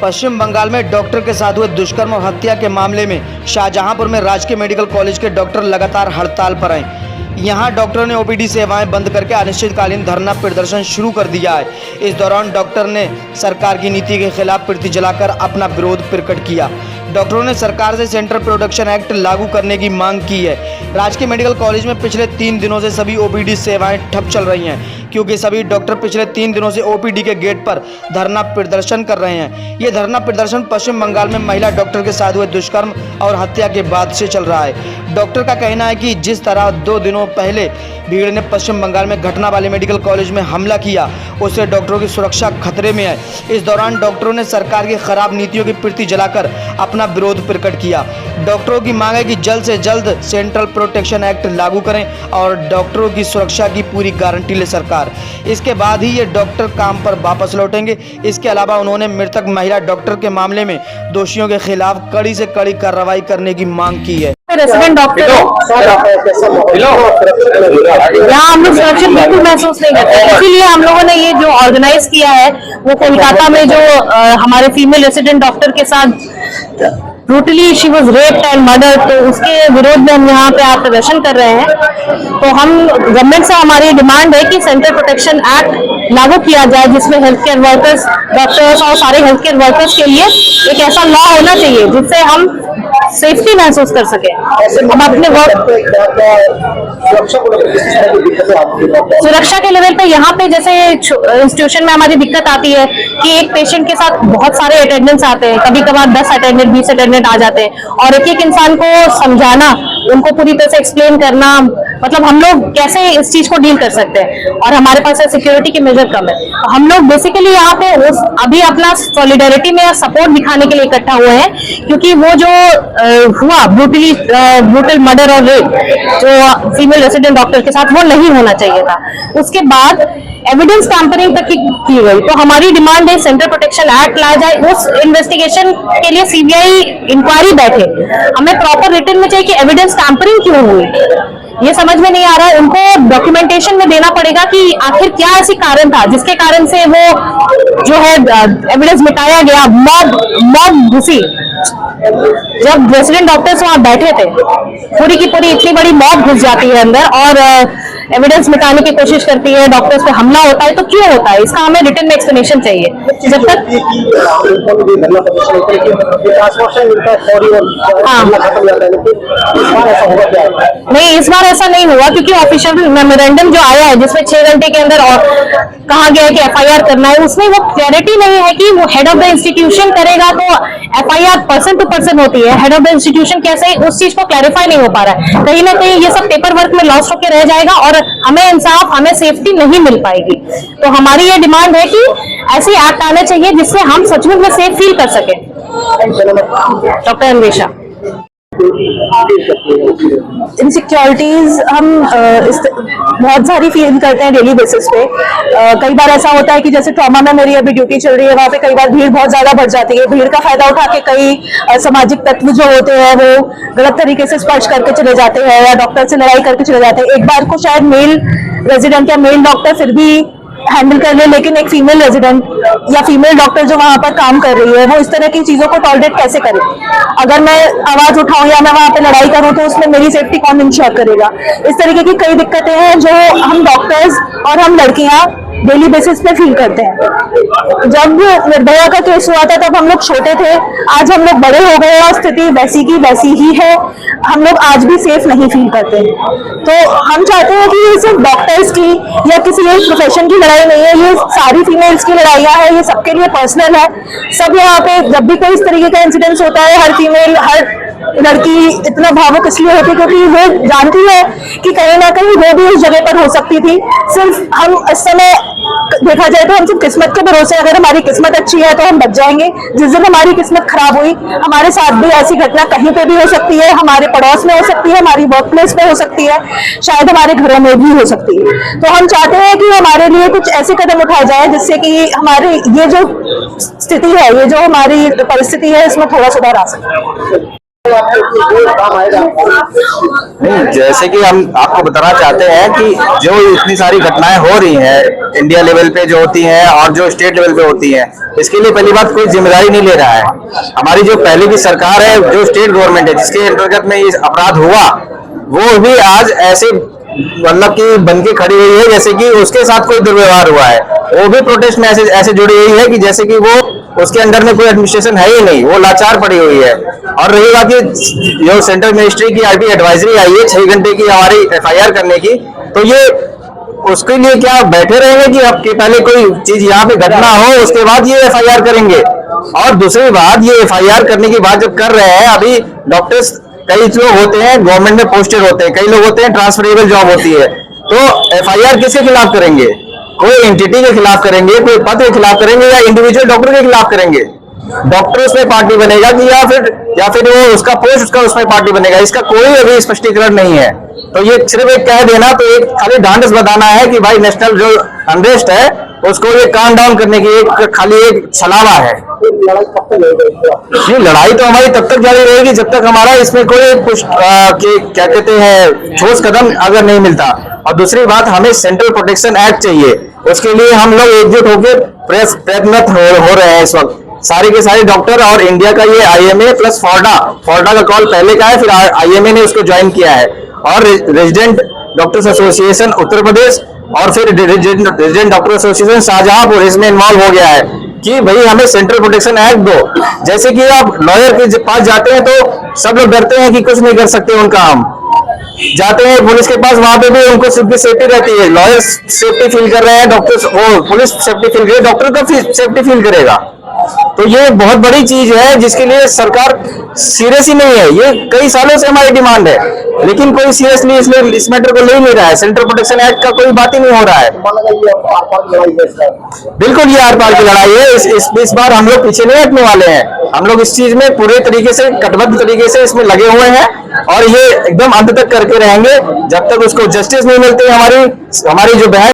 पश्चिम बंगाल में डॉक्टर के साथ हुए दुष्कर्म और हत्या के मामले में शाहजहांपुर में राजकीय मेडिकल कॉलेज के डॉक्टर लगातार हड़ताल पर हैं। यहां डॉक्टरों ने ओपीडी सेवाएं बंद करके अनिश्चितकालीन धरना प्रदर्शन शुरू कर दिया है। इस दौरान डॉक्टर ने सरकार की नीति के खिलाफ प्रतीक जलाकर अपना विरोध प्रकट किया। डॉक्टरों ने सरकार से सेंट्रल प्रोटेक्शन एक्ट लागू करने की मांग की है। राजकीय मेडिकल कॉलेज में पिछले 3 दिनों से सभी ओपीडी सेवाएं ठप चल रही हैं, क्योंकि सभी डॉक्टर पिछले 3 दिनों से ओपीडी के गेट पर धरना प्रदर्शन कर रहे हैं। ये धरना प्रदर्शन पश्चिम बंगाल में महिला डॉक्टर के साथ हुए दुष्कर्म और हत्या के बाद से चल रहा है। डॉक्टर का कहना है कि जिस तरह 2 दिनों पहले भीड़ ने पश्चिम बंगाल में घटना वाले मेडिकल कॉलेज में हमला किया, उससे डॉक्टरों की सुरक्षा खतरे में है। इस दौरान डॉक्टरों ने सरकार की खराब नीतियों की प्रति जलाकर अपना विरोध प्रकट किया। डॉक्टरों की मांग है कि जल्द से जल्द सेंट्रल प्रोटेक्शन एक्ट लागू करें और डॉक्टरों की सुरक्षा की पूरी गारंटी ले सरकार। इसके बाद ही ये डॉक्टर काम पर वापस लौटेंगे। इसके अलावा उन्होंने मृतक महिला डॉक्टर के मामले में दोषियों के खिलाफ कड़ी से कड़ी कार्रवाई करने की मांग की है। रेसिडेंट डॉक्टर यहाँ हम लोग सुरक्षित बिल्कुल महसूस नहीं करते, इसीलिए हम लोगों ने ये जो ऑर्गेनाइज किया है वो कोलकाता में जो हमारे फीमेल रेसिडेंट डॉक्टर के साथ brutally she was raped and murder, तो उसके विरोध में हम यहाँ पे आप प्रदर्शन कर रहे हैं। तो हम गवर्नमेंट से हमारी डिमांड है कि सेंट्रल प्रोटेक्शन एक्ट लागू किया जाए, जिसमें हेल्थ केयर वर्कर्स, डॉक्टर्स और सारे हेल्थ केयर वर्कर्स के लिए एक ऐसा लॉ होना चाहिए जिससे हम सेफ्टी महसूस कर सके। हम अपने सुरक्षा के लेवल पे यहाँ पे जैसे इंस्टीट्यूशन में हमारी दिक्कत आती है कि एक पेशेंट के साथ बहुत सारे अटेंडेंट्स आते हैं, कभी कभार 10 अटेंडेंट 20 अटेंडेंट आ जाते हैं, और एक इंसान को समझाना, उनको पूरी तरह से एक्सप्लेन करना, मतलब हम लोग कैसे इस चीज को डील कर सकते हैं, और हमारे पास सिक्योरिटी के मेजर कम है। हम लोग बेसिकली यहाँ पे अभी अपना सॉलिडेरिटी में सपोर्ट दिखाने के लिए इकट्ठा हुए हैं, क्योंकि वो जो हुआ ब्रूटल मर्डर और रेप जो फीमेल रेसिडेंट डॉक्टर के साथ, वो नहीं होना चाहिए था। उसके बाद एविडेंस टैंपरिंग तक की गई, तो हमारी डिमांड है सेंट्रल प्रोटेक्शन एक्ट लाया जाए, उस इन्वेस्टिगेशन के लिए सीबीआई इंक्वायरी बैठे। हमें प्रॉपर रिटन में चाहिए कि एविडेंस टैंपरिंग क्यों हुई, ये समझ में नहीं आ रहा है। उनको डॉक्यूमेंटेशन में देना पड़ेगा कि आखिर क्या ऐसी कारण था जिसके कारण से वो जो है एविडेंस मिटाया गया। मॉब घुसी, जब रेसिडेंट डॉक्टर्स वहां बैठे थे, पूरी की पूरी इतनी बड़ी मॉब घुस जाती है अंदर और एविडेंस मिटाने की कोशिश करती है, डॉक्टर्स पे हमला होता है, तो क्यों होता है इसका हमें रिटन में एक्सप्लेनेशन चाहिए। जब तक नहीं, इस बार ऐसा नहीं हुआ, क्योंकि ऑफिशियल मेमोरेंडम जो आया है जिसमें 6 घंटे के अंदर और कहा गया है कि एफआईआर करना है, उसमें वो क्लैरिटी नहीं है कि वो हेड ऑफ द इंस्टीट्यूशन करेगा तो एफआईआर पर्सन टू पर्सन होती है, हेड ऑफ द इंस्टीट्यूशन कैसे, उस चीज को क्लैरिफाई नहीं हो पा रहा है। कहीं ना कहीं ये सब पेपर वर्क में लॉस्ट होकर रह जाएगा और हमें इंसाफ, हमें सेफ्टी नहीं मिल पाएगी। तो हमारी ये डिमांड है कि ऐसी एक्ट आना चाहिए जिससे हम सचमुच में सेफ फील कर सके। डॉक्टर अन्वेषा। इनसिक्योरिटीज हम बहुत सारी फील करते हैं डेली बेसिस पे। कई बार ऐसा होता है कि जैसे ट्रॉमा में मेरी अभी ड्यूटी चल रही है, वहाँ पे कई बार भीड़ बहुत ज्यादा बढ़ जाती है। भीड़ का फायदा उठा के कई सामाजिक तत्व जो होते हैं वो गलत तरीके से स्पर्श करके चले जाते हैं या डॉक्टर से लड़ाई करके चले जाते हैं। एक बार को शायद मेल रेजिडेंट या मेल डॉक्टर फिर भी हैंडल कर ले, लेकिन एक फीमेल रेजिडेंट या फीमेल डॉक्टर जो वहां पर काम कर रही है वो इस तरह की चीजों को टॉलरेट कैसे करे। अगर मैं आवाज उठाऊं या मैं वहां पे लड़ाई करूं तो उसमें मेरी सेफ्टी कौन इंश्योर करेगा। इस तरीके की कई दिक्कतें हैं जो हम डॉक्टर्स और हम लड़कियां डेली बेसिस पे फील करते हैं। जब निर्भया का केस हुआ था तब हम लोग छोटे थे, आज हम लोग बड़े हो गए और स्थिति वैसी की वैसी ही है। हम लोग आज भी सेफ नहीं फील करते। तो हम चाहते हैं कि ये सिर्फ डॉक्टर्स की या किसी एक प्रोफेशन की लड़ाई नहीं है, ये सारी फीमेल्स की लड़ाइयाँ है, ये सबके लिए पर्सनल है। सब यहाँ पे जब भी कोई इस तरीके का इंसिडेंस होता है, हर फीमेल, हर लड़की इतना भावुक इसलिए होती है क्योंकि वो जानती है कि कहीं ना कहीं वो भी उस जगह पर हो सकती थी। सिर्फ हम इस समय देखा जाए तो हम सिर्फ किस्मत के भरोसे, अगर हमारी किस्मत अच्छी है तो हम बच जाएंगे। जिस दिन हमारी किस्मत खराब हुई, हमारे साथ भी ऐसी घटना कहीं पे भी हो सकती है, हमारे पड़ोस में हो सकती है, हमारी वर्क प्लेस पे हो सकती है, शायद हमारे घरों में भी हो सकती है। तो हम चाहते हैं कि हमारे लिए कुछ ऐसे कदम उठाए जाए जिससे कि हमारे ये जो स्थिति है, ये जो हमारी परिस्थिति है, इसमें थोड़ा सुधार आ सके। नहीं, जैसे कि हम आपको बताना चाहते हैं कि जो इतनी सारी घटनाएं हो रही हैं इंडिया लेवल पे जो होती हैं और जो स्टेट लेवल पे होती हैं, इसके लिए पहली बात कोई जिम्मेदारी नहीं ले रहा है। हमारी जो पहले की सरकार है, जो स्टेट गवर्नमेंट है, जिसके अंतर्गत में ये अपराध हुआ, वो भी आज ऐसे मतलब कि बन के खड़ी हुई है जैसे कि उसके साथ कोई दुर्व्यवहार हुआ है। वो भी प्रोटेस्ट में ऐसे जुड़ी हुई है कि जैसे कि वो उसके अंडर में कोई एडमिनिस्ट्रेशन है ही नहीं, वो लाचार पड़ी हुई है। और रही बात ये जो सेंट्रल मिनिस्ट्री की आईटी एडवाइजरी आई है 6 घंटे की हमारी एफआईआर करने की, तो ये उसके लिए क्या बैठे रहेंगे कि आपके पहले कोई चीज यहाँ पे घटना हो उसके बाद ये एफआईआर करेंगे। और दूसरी बात, ये एफआईआर करने की बात जब कर रहे हैं, अभी डॉक्टर्स कई लोग होते हैं गवर्नमेंट में पोस्टेड होते हैं, कई लोग होते हैं ट्रांसफरेबल जॉब होती है, तो एफआईआर किसके खिलाफ करेंगे? कोई एंटिटी के खिलाफ करेंगे, कोई पद के खिलाफ करेंगे, या इंडिविजुअल डॉक्टर के खिलाफ करेंगे? डॉक्टर उसमें पार्टी बनेगा कि या फिर वो उसका पोस्ट उसका उसमें पार्टी बनेगा, इसका कोई अभी स्पष्टीकरण नहीं है। तो ये सिर्फ एक कह देना, तो एक खाली ढांढस बताना है कि भाई नेशनल जो अनरेस्ट है उसको ये काम डाउन करने की खाली एक छलावा है। नहीं, लड़ाई तो हमारी तब तक जारी रहेगी जब तक हमारा इसमें कोई कुछ क्या कहते हैं ठोस कदम अगर नहीं मिलता। और दूसरी बात, हमें सेंट्रल प्रोटेक्शन एक्ट चाहिए, उसके लिए हम लोग एकजुट होकर प्रयत्नरत हो रहे हैं इस वक्त, सारे के सारे डॉक्टर। और इंडिया का ये आईएमए प्लस फोर्डा का कॉल पहले का है, फिर आईएमए ने उसको ज्वाइन किया है, और resident doctors association Uttar Pradesh और फिर रेजिडेंट डॉक्टर एसोसिएशन शाहजहांपुर इसमें इन्वॉल्व हो गया है कि भाई हमें सेंट्रल प्रोटेक्शन एक्ट दो। जैसे कि आप लॉयर के पास जाते हैं तो सब लोग डरते हैं कि कुछ नहीं कर सकते उनका, हम जाते हैं पुलिस के पास, वहां पे भी उनको सेफ्टी रहती है, लॉयर सेफ्टी फील कर रहे हैं, डॉक्टर वो पुलिस सेफ्टी फील करे, डॉक्टर का सेफ्टी फील करेगा। तो ये बहुत बड़ी चीज है जिसके लिए सरकार सीरियस ही नहीं है। ये कई सालों से हमारी डिमांड है, लेकिन कोई सीरियसली इस मैटर को ले नहीं रहा है। सेंट्रल प्रोटेक्शन एक्ट का कोई बात ही नहीं हो रहा है। बिल्कुल ये आर पार की लड़ाई है। इस बार हम लोग पीछे नहीं हटने वाले हैं। हम लोग इस चीज में पूरे तरीके से कटिबद्ध तरीके से इसमें लगे हुए हैं, और ये एकदम अंत तक करके रहेंगे जब तक उसको जस्टिस नहीं मिलती। हमारी जो बहन